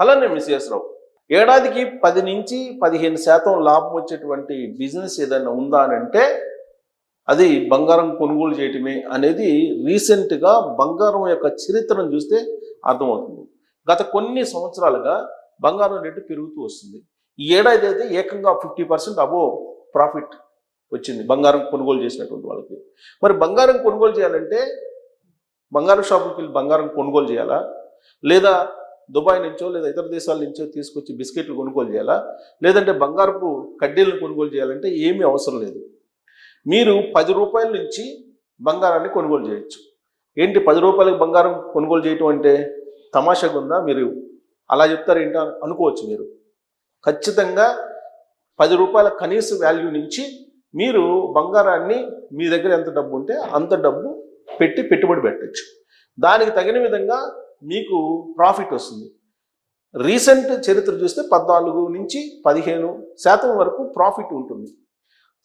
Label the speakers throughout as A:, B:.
A: అలానే మిస్ఎస్ రావు, ఏడాదికి 10 నుంచి 15% లాభం వచ్చేటువంటి బిజినెస్ ఏదైనా ఉందా అని అంటే అది బంగారం కొనుగోలు చేయటమే అనేది రీసెంట్గా బంగారం యొక్క చరిత్రను చూస్తే అర్థమవుతుంది. గత కొన్ని సంవత్సరాలుగా బంగారం రేటు పెరుగుతూ వస్తుంది. ఈ ఏడాది అయితే ఏకంగా 50% అబోవ్ ప్రాఫిట్ వచ్చింది బంగారం కొనుగోలు చేసినటువంటి వాళ్ళకి. మరి బంగారం కొనుగోలు చేయాలంటే బంగారం షాపుకి వెళ్ళి బంగారం కొనుగోలు చేయాలా, లేదా దుబాయ్ నుంచో లేదా ఇతర దేశాల నుంచో తీసుకొచ్చి బిస్కెట్లు కొనుగోలు చేయాలా, లేదంటే బంగారపు కడ్డీలను కొనుగోలు చేయాలంటే ఏమీ అవసరం లేదు. మీరు 10 రూపాయల నుంచి బంగారాన్ని కొనుగోలు చేయొచ్చు. ఏంటి 10 రూపాయలకు బంగారం కొనుగోలు చేయటం అంటే తమాషాగా ఉందా? మీరు అలా చెప్తారు ఏంటో అనుకోవచ్చు. మీరు ఖచ్చితంగా 10 రూపాయల కనీస వాల్యూ నుంచి మీరు బంగారాన్ని మీ దగ్గర ఎంత డబ్బు ఉంటే అంత డబ్బు పెట్టి పెట్టుబడి పెట్టచ్చు. దానికి తగిన విధంగా మీకు ప్రాఫిట్ వస్తుంది. రీసెంట్ చరిత్ర చూస్తే 14 నుంచి 15% వరకు ప్రాఫిట్ ఉంటుంది.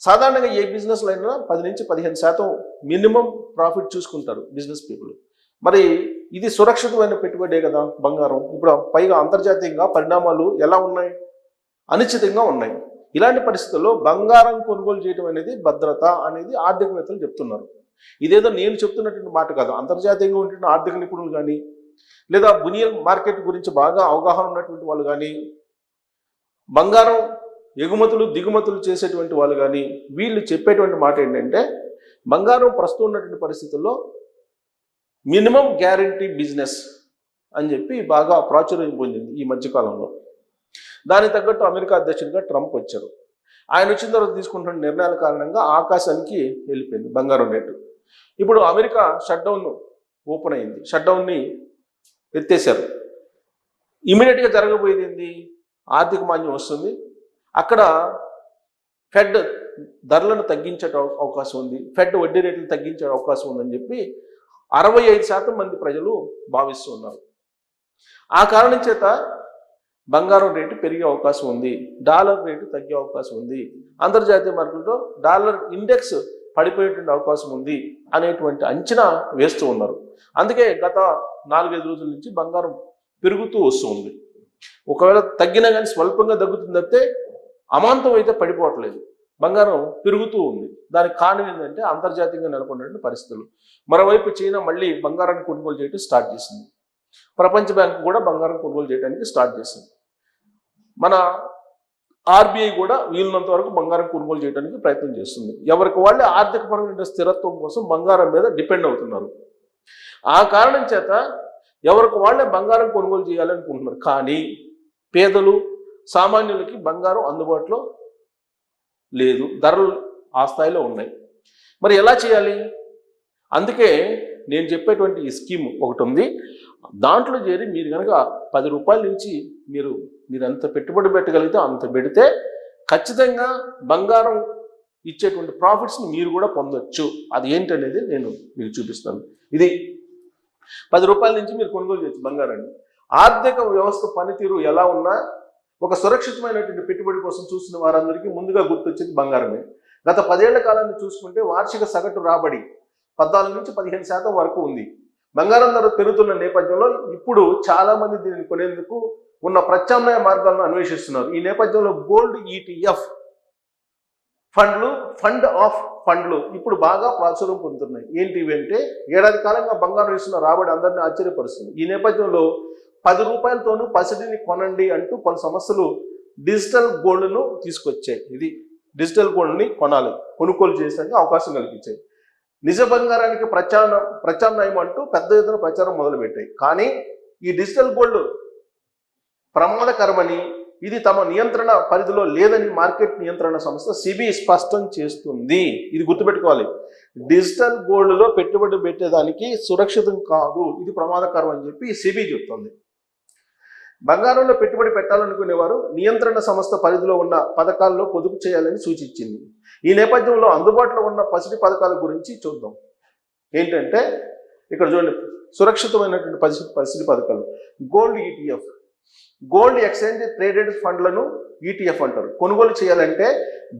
A: సాధారణంగా ఏ బిజినెస్లో అయినా 10 నుంచి 15% మినిమం ప్రాఫిట్ చూసుకుంటారు బిజినెస్ పీపుల్. మరి ఇది సురక్షితమైన పెట్టుబడే కదా బంగారం. ఇప్పుడు పైగా అంతర్జాతీయంగా పరిణామాలు ఎలా ఉన్నాయి? అనిశ్చితంగా ఉన్నాయి. ఇలాంటి పరిస్థితుల్లో బంగారం కొనుగోలు చేయడం అనేది భద్రత అనేది ఆర్థికవేత్తలు చెప్తున్నారు. ఇదేదో నేను చెప్తున్నటువంటి మాట కాదు. అంతర్జాతీయంగా ఉంటున్న ఆర్థిక నిపుణులు కానీ, లేదా బునియన్ మార్కెట్ గురించి బాగా అవగాహన ఉన్నటువంటి వాళ్ళు కానీ, బంగారం ఎగుమతులు దిగుమతులు చేసేటువంటి వాళ్ళు కానీ, వీళ్ళు చెప్పేటువంటి మాట ఏంటంటే బంగారం ప్రస్తుతం ఉన్నటువంటి పరిస్థితుల్లో మినిమం గ్యారంటీ బిజినెస్ అని చెప్పి బాగా ప్రాచుర్యం పొందింది ఈ మధ్యకాలంలో. దానికి తగ్గట్టు అమెరికా అధ్యక్షుడిగా ట్రంప్ వచ్చారు. ఆయన వచ్చిన తర్వాత తీసుకుంటున్న నిర్ణయాల కారణంగా ఆకాశానికి వెళ్ళిపోయింది బంగారం రేటు. ఇప్పుడు అమెరికా షట్డౌన్ ఓపెన్ అయింది, షట్డౌన్ని ఎత్తేసారు. ఇమీడియట్గా జరగబోయేది ఏంది? ఆర్థిక మాంద్యం వస్తుంది. అక్కడ ఫెడ్ ధరలను తగ్గించే అవకాశం ఉంది, ఫెడ్ వడ్డీ రేట్లు తగ్గించే అవకాశం ఉందని చెప్పి 65% మంది ప్రజలు భావిస్తూ ఉన్నారు. ఆ కారణం చేత బంగారం రేటు పెరిగే అవకాశం ఉంది, డాలర్ రేటు తగ్గే అవకాశం ఉంది, అంతర్జాతీయ మార్కెట్లో డాలర్ ఇండెక్స్ పడిపోయేటువంటి అవకాశం ఉంది అనేటువంటి అంచనా వేస్తూ ఉన్నారు. అందుకే గత 4-5 రోజుల నుంచి బంగారం పెరుగుతూ వస్తూ ఉంది. ఒకవేళ తగ్గినా కానీ స్వల్పంగా తగ్గుతుంది తప్పితే అమాంతం అయితే పడిపోవట్లేదు, బంగారం పెరుగుతూ ఉంది. దానికి కారణం ఏంటంటే అంతర్జాతీయంగా నెలకొన్నటువంటి పరిస్థితులు. మరోవైపు చైనా మళ్ళీ బంగారాన్ని కొనుగోలు చేయడం స్టార్ట్ చేసింది. ప్రపంచ బ్యాంకు కూడా బంగారం కొనుగోలు చేయడానికి స్టార్ట్ చేసింది. మన ఆర్బీఐ కూడా వీలున్నంత వరకు బంగారం కొనుగోలు చేయడానికి ప్రయత్నం చేస్తుంది. ఎవరికి వాళ్ళే ఆర్థికపరమైన స్థిరత్వం కోసం బంగారం మీద డిపెండ్ అవుతున్నారు. ఆ కారణం చేత ఎవరికి వాళ్ళే బంగారం కొనుగోలు చేయాలనుకుంటున్నారు. కానీ పేదలు సామాన్యులకి బంగారం అందుబాటులో లేదు, ధరలు ఆ స్థాయిలో ఉన్నాయి. మరి ఎలా చేయాలి? అందుకే నేను చెప్పేటువంటి ఈ స్కీమ్ ఒకటి ఉంది. దాంట్లో చేరి మీరు కనుక 10 రూపాయల నుంచి మీరు ఎంత పెట్టుబడి పెట్టగలిగితే అంత పెడితే ఖచ్చితంగా బంగారం ఇచ్చేటువంటి ప్రాఫిట్స్ని మీరు కూడా పొందొచ్చు. అది ఏంటనేది నేను మీకు చూపిస్తాను. ఇది 10 రూపాయల నుంచి మీరు కొనుగోలు చేయొచ్చు బంగారాన్ని. ఆర్థిక వ్యవస్థ పనితీరు ఎలా ఉన్నా ఒక సురక్షితమైనటువంటి పెట్టుబడి కోసం చూస్తున్న వారందరికీ ముందుగా గుర్తొచ్చేది బంగారమే. గత 10 ఏళ్ల కాలాన్ని చూసుకుంటే వార్షిక సగటు రాబడి 14 నుంచి 15% వరకు ఉంది. బంగారం ధర పెరుగుతున్న నేపథ్యంలో ఇప్పుడు చాలా మంది దీనిని కొనేందుకు ఉన్న ప్రత్యామ్నాయ మార్గాలను అన్వేషిస్తున్నారు. ఈ నేపథ్యంలో గోల్డ్ ఈటీఎఫ్ ఫండ్ ఆఫ్ ఫండ్లు ఇప్పుడు బాగా ప్రాచుర్యం పొందుతున్నాయి. ఏంటివి అంటే ఏడాది కాలంగా బంగారం ఇస్తున్న రాబడి అందరినీ ఆశ్చర్యపరుస్తుంది. ఈ నేపథ్యంలో 10 రూపాయలతోనూ పసిడిని కొనండి అంటూ పలు సంస్థలు డిజిటల్ గోల్డ్ను తీసుకొచ్చాయి. ఇది డిజిటల్ గోల్డ్ని కొనుగోలు చేసేందుకు అవకాశం కల్పించాయి. నిజ బంగారానికి ప్రత్యామ్నాయం అంటూ పెద్ద ఎత్తున ప్రచారం మొదలుపెట్టాయి. కానీ ఈ డిజిటల్ గోల్డ్ ప్రమాదకరమని, ఇది తమ నియంత్రణ పరిధిలో లేదని మార్కెట్ నియంత్రణ సంస్థ సెబీ స్పష్టం చేస్తుంది. ఇది గుర్తుపెట్టుకోవాలి. డిజిటల్ గోల్డ్లో పెట్టుబడి పెట్టేదానికి సురక్షితం కాదు, ఇది ప్రమాదకరం అని చెప్పి సెబీ చెప్తుంది. బంగారంలో పెట్టుబడి పెట్టాలనుకునేవారు నియంత్రణ సంస్థ పరిధిలో ఉన్న పథకాల్లో పొదుపు చేయాలని సూచించింది. ఈ నేపథ్యంలో అందుబాటులో ఉన్న పసిడి పథకాల గురించి చూద్దాం. ఏంటంటే ఇక్కడ చూడండి, సురక్షితమైనటువంటి పసిడి పథకాలు. Gold ETF, gold exchange traded ఫండ్లను ఈటీఎఫ్ అంటారు. కొనుగోలు చేయాలంటే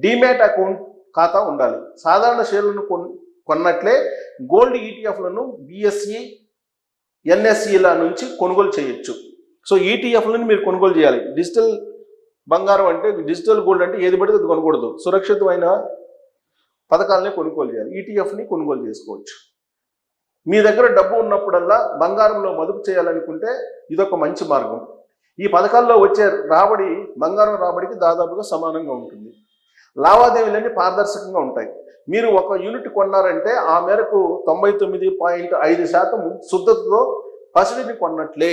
A: డీమ్యాట్ అకౌంట్ ఖాతా ఉండాలి. సాధారణ షేర్లను కొన్నట్లే గోల్డ్ ఈటీఎఫ్లను బిఎస్ఈ, ఎన్ఎస్ఈల నుంచి కొనుగోలు చేయొచ్చు. సో ఈటీఎఫ్లను మీరు కొనుగోలు చేయాలి. డిజిటల్ బంగారం అంటే, డిజిటల్ గోల్డ్ అంటే ఏది పడితే అది కొనకూడదు. సురక్షితమైన పథకాలనే కొనుగోలు చేయాలి. ఈటీఎఫ్ని కొనుగోలు చేసుకోవచ్చు. మీ దగ్గర డబ్బు ఉన్నప్పుడల్లా బంగారంలో మదుపు చేయాలనుకుంటే ఇదొక మంచి మార్గం. ఈ పథకాల్లో వచ్చే రాబడి బంగారం రాబడికి దాదాపుగా సమానంగా ఉంటుంది. లావాదేవీలన్నీ పారదర్శకంగా ఉంటాయి. మీరు ఒక యూనిట్ కొన్నారంటే ఆ మేరకు 99.5% శుద్ధతతో పసిడిని కొన్నట్లే,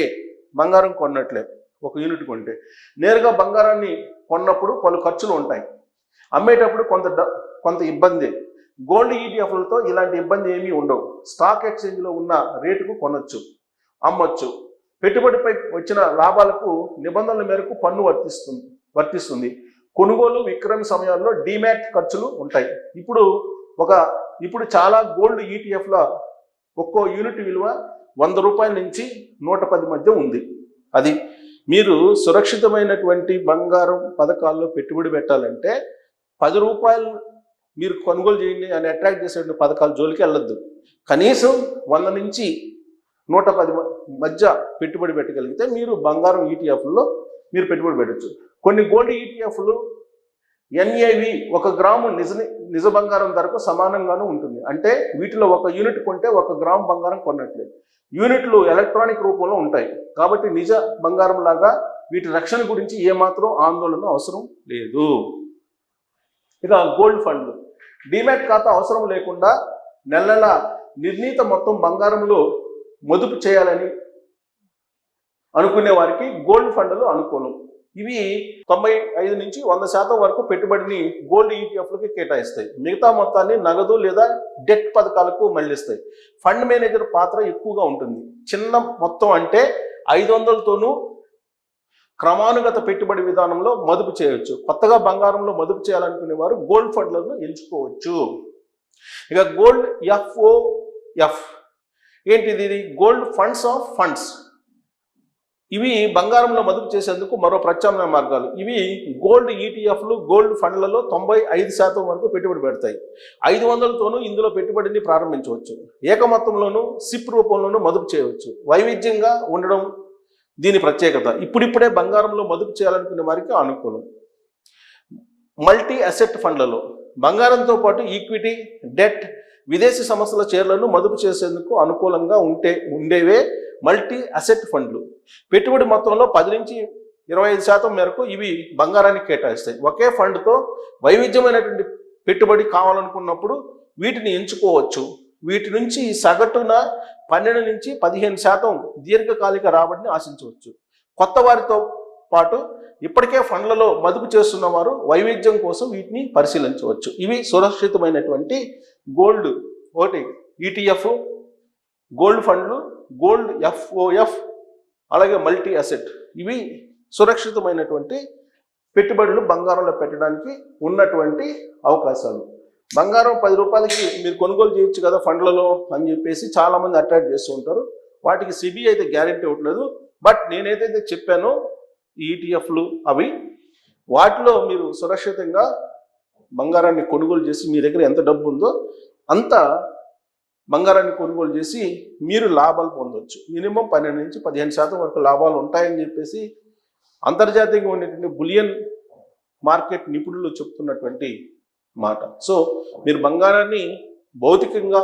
A: బంగారం కొన్నట్లే. ఒక యూనిట్ కొంటే నేరుగా బంగారాన్ని కొన్నప్పుడు పలు ఖర్చులు ఉంటాయి, అమ్మేటప్పుడు కొంత ఇబ్బంది. గోల్డ్ ఈటీఎఫ్లతో ఇలాంటి ఇబ్బంది ఏమీ ఉండవు. స్టాక్ ఎక్స్చేంజ్లో ఉన్న రేటుకు కొనొచ్చు, అమ్మొచ్చు. పెట్టుబడిపై వచ్చిన లాభాలకు నిబంధనల మేరకు పన్ను వర్తిస్తుంది. కొనుగోలు విక్రయ సమయాల్లో డీమ్యాట్ ఖర్చులు ఉంటాయి. ఇప్పుడు చాలా గోల్డ్ ఈటీఎఫ్ల ఒక్కో యూనిట్ విలువ 100 రూపాయల నుంచి 110 మధ్య ఉంది. అది మీరు సురక్షితమైనటువంటి బంగారం పథకాల్లో పెట్టుబడి పెట్టాలంటే 10 రూపాయలు మీరు కొనుగోలు చేయండి అని అట్రాక్ట్ చేసే పథకాల జోలికి వెళ్ళొద్దు. కనీసం 100 నుంచి 110 మధ్య పెట్టుబడి పెట్టగలిగితే మీరు బంగారం ఈటీఎఫ్లో మీరు పెట్టుబడి పెట్టచ్చు. కొన్ని గోల్డ్ ఈటీఎఫ్లు ఎన్ఏవి 1 గ్రాము నిజ బంగారం ధరకు సమానంగానూ ఉంటుంది. అంటే వీటిలో 1 యూనిట్ కొంటే 1 గ్రాము బంగారం కొన్నట్లే. యూనిట్లు ఎలక్ట్రానిక్ రూపంలో ఉంటాయి కాబట్టి నిజ బంగారం లాగా వీటి రక్షణ గురించి ఏమాత్రం ఆందోళన అవసరం లేదు. ఇక గోల్డ్ ఫండ్లు, డిమాట్ ఖాతా అవసరం లేకుండా నెల నిర్ణీత మొత్తం బంగారంలో మదుపు చేయాలని అనుకునే వారికి గోల్డ్ ఫండ్లు అనుకూలం. ఇవి 95 నుంచి 100% వరకు పెట్టుబడిని గోల్డ్ ఈటీఎఫ్లకి కేటాయిస్తాయి. మిగతా మొత్తాన్ని నగదు లేదా డెట్ పథకాలకు మళ్లిస్తాయి. ఫండ్ మేనేజర్ పాత్ర ఎక్కువగా ఉంటుంది. చిన్న మొత్తం అంటే 500తోనూ క్రమానుగత పెట్టుబడి విధానంలో మదుపు చేయవచ్చు. కొత్తగా బంగారంలో మదుపు చేయాలనుకునే వారు గోల్డ్ ఫండ్లను ఎంచుకోవచ్చు. ఇక గోల్డ్ ఎఫ్ఓఎఫ్ ఏంటిది? ఇది గోల్డ్ ఫండ్స్ ఆఫ్ ఫండ్స్. ఇవి బంగారంలో మదుపు చేసేందుకు మరో ప్రత్యామ్నాయ మార్గాలు. ఇవి గోల్డ్ ఈటీఎఫ్లు గోల్డ్ ఫండ్లలో 95% వరకు పెట్టుబడి పెడతాయి. 500తోనూ ఇందులో పెట్టుబడిని ప్రారంభించవచ్చు. ఏకమొత్తంలోనూ సిప్ రూపంలోనూ మదుపు చేయవచ్చు. వైవిధ్యంగా ఉండడం దీని ప్రత్యేకత. ఇప్పుడిప్పుడే బంగారంలో మదుపు చేయాలనుకునే వారికి అనుకూలం. మల్టీ అసెట్ ఫండ్లలో బంగారంతో పాటు ఈక్విటీ, డెట్, విదేశీ సంస్థల షేర్లను మదుపు చేసేందుకు అనుకూలంగా ఉండేవే మల్టీ అసెట్ ఫండ్లు. పెట్టుబడి మొత్తంలో 10 నుంచి 25% మేరకు ఇవి బంగారానికి కేటాయిస్తాయి. ఒకే ఫండ్తో వైవిధ్యమైనటువంటి పెట్టుబడి కావాలనుకున్నప్పుడు వీటిని ఎంచుకోవచ్చు. వీటి నుంచి సగటున 12 నుంచి 15% దీర్ఘకాలిక రాబడిని ఆశించవచ్చు. కొత్త వారితో పాటు ఇప్పటికే ఫండ్లలో మదుపు చేస్తున్న వారు వైవిధ్యం కోసం వీటిని పరిశీలించవచ్చు. ఇవి సురక్షితమైనటువంటి గోల్డ్ ఈటీఎఫ్, గోల్డ్ ఫండ్లు, గోల్డ్ ఎఫ్ఓఎఫ్, అలాగే మల్టీ అసెట్. ఇవి సురక్షితమైనటువంటి పెట్టుబడులు బంగారంలో పెట్టడానికి ఉన్నటువంటి అవకాశాలు. బంగారం 10 రూపాయలకి మీరు కొనుగోలు చేయొచ్చు కదా ఫండ్లలో అని చెప్పేసి చాలామంది అట్రాక్ట్ చేస్తూ ఉంటారు. వాటికి సిబి అయితే గ్యారెంటీ ఇవ్వట్లేదు. బట్ నేనేదైతే చెప్పానో ఈటీఎఫ్లు అవి, వాటిలో మీరు సురక్షితంగా బంగారాన్ని కొనుగోలు చేసి మీ దగ్గర ఎంత డబ్బు ఉందో అంత బంగారాన్ని కొనుగోలు చేసి మీరు లాభాలు పొందవచ్చు. మినిమం 12 నుంచి 15% వరకు లాభాలు ఉంటాయని చెప్పేసి అంతర్జాతీయంగా ఉండేటువంటి బులియన్ మార్కెట్ నిపుణులు చెప్తున్నటువంటి మాట. సో మీరు బంగారాన్ని భౌతికంగా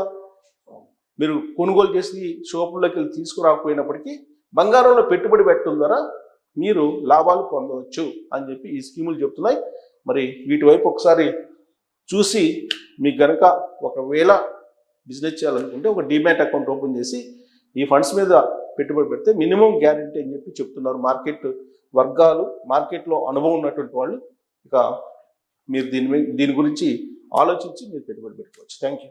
A: మీరు కొనుగోలు చేసి షాపుల్లోకి వెళ్ళి తీసుకురాకపోయినప్పటికీ బంగారంలో పెట్టుబడి పెట్టడం ద్వారా మీరు లాభాలు పొందవచ్చు అని చెప్పి ఈ స్కీములు చెప్తున్నాయి. మరి వీటి వైపు ఒకసారి చూసి మీకు కనుక ఒకవేళ బిజినెస్ చేయాలనుకుంటే ఒక డిమాట్ అకౌంట్ ఓపెన్ చేసి ఈ ఫండ్స్ మీద పెట్టుబడి పెడితే మినిమం గ్యారెంటీ అని చెప్పి చెప్తున్నారు మార్కెట్ వర్గాలు, మార్కెట్లో అనుభవం ఉన్నటువంటి వాళ్ళు. ఇక మీరు దీని గురించి ఆలోచించి మీరు పెట్టుబడి పెట్టుకోవచ్చు. Thank you.